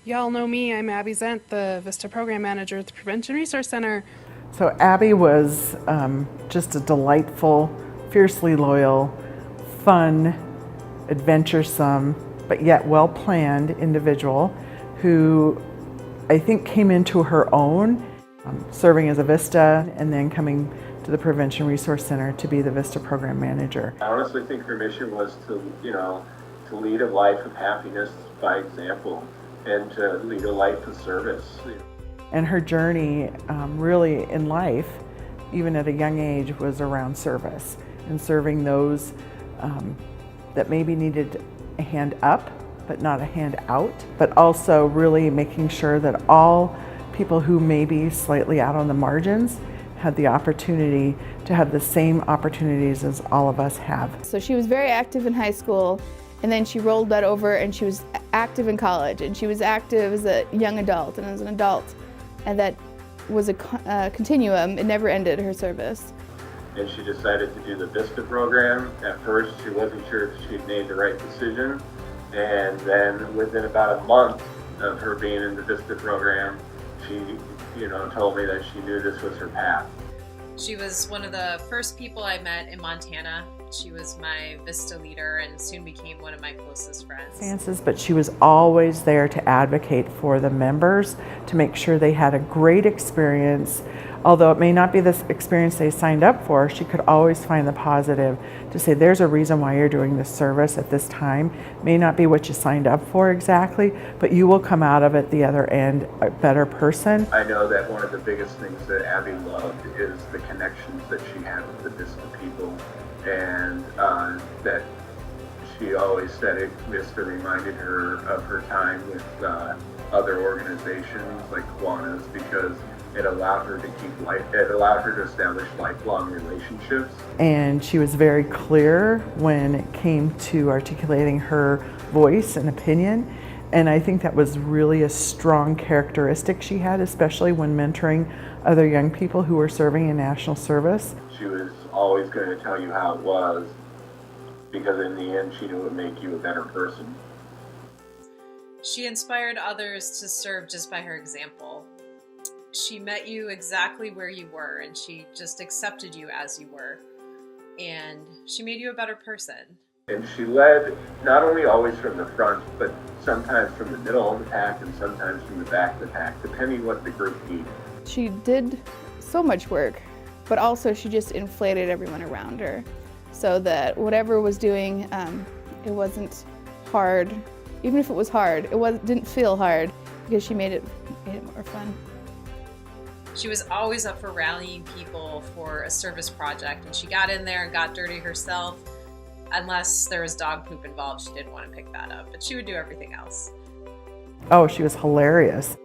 Y'all know me, I'm Abby Zent, the VISTA Program Manager at the Prevention Resource Center. So Abby was just a delightful, fiercely loyal, fun, adventuresome, but yet well-planned individual who I think came into her own, serving as a VISTA and then coming to the Prevention Resource Center to be the VISTA Program Manager. I honestly think her mission was to lead a life of happiness by example and to lead a life of service. And her journey really in life, even at a young age, was around service and serving those that maybe needed a hand up, but not a hand out, but also really making sure that all people who may be slightly out on the margins had the opportunity to have the same opportunities as all of us have. So she was very active in high school, and then she rolled that over and she was active in college, and she was active as a young adult and as an adult, and that was a continuum. It never ended, her service. And she decided to do the VISTA program. At first, she wasn't sure if she'd made the right decision, and then within about a month of her being in the VISTA program, she told me that she knew this was her path. She was one of the first people I met in Montana. She was my VISTA leader and soon became one of my closest friends. But she was always there to advocate for the members, to make sure they had a great experience. Although it may not be the experience they signed up for, she could always find the positive to say, there's a reason why you're doing this service at this time. It may not be what you signed up for exactly, but you will come out of it the other end a better person. I know that one of the biggest things that Abby loved is the connections that she had with the VISTA people, and that she always said VISTA reminded her of her time with other organizations like Kiwanis, because it allowed her to establish lifelong relationships. And she was very clear when it came to articulating her voice and opinion. And I think that was really a strong characteristic she had, especially when mentoring other young people who were serving in national service. She was always going to tell you how it was, because in the end she knew it would make you a better person. She inspired others to serve just by her example. She met you exactly where you were, and she just accepted you as you were. And she made you a better person. And she led not only always from the front, but sometimes from the middle of the pack and sometimes from the back of the pack, depending what the group needed. She did so much work, but also she just inflated everyone around her so that whatever was doing, it wasn't hard. Even if it was hard, didn't feel hard because she made it more fun. She was always up for rallying people for a service project, and she got in there and got dirty herself. Unless there was dog poop involved, she didn't want to pick that up, but she would do everything else. Oh, she was hilarious.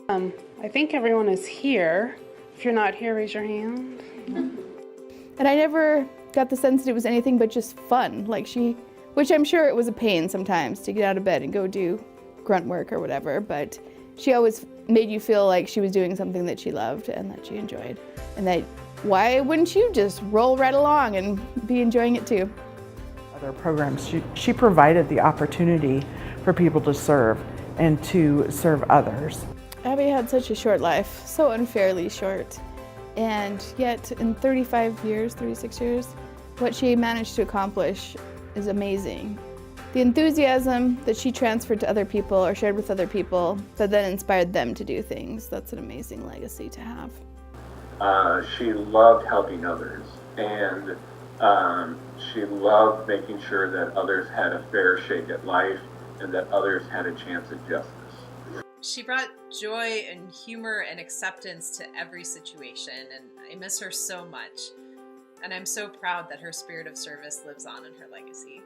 I think everyone is here. If you're not here, raise your hand. And I never got the sense that it was anything but just fun. Which I'm sure it was a pain sometimes to get out of bed and go do grunt work or whatever, but she always made you feel like she was doing something that she loved and that she enjoyed. And that, why wouldn't you just roll right along and be enjoying it too? Other programs, she provided the opportunity for people to serve and to serve others. Abby had such a short life, so unfairly short. And yet in 36 years, what she managed to accomplish is amazing. The enthusiasm that she transferred to other people or shared with other people that then inspired them to do things, that's an amazing legacy to have. She loved helping others, and she loved making sure that others had a fair shake at life and that others had a chance at justice. She brought joy and humor and acceptance to every situation, and I miss her so much. And I'm so proud that her spirit of service lives on in her legacy.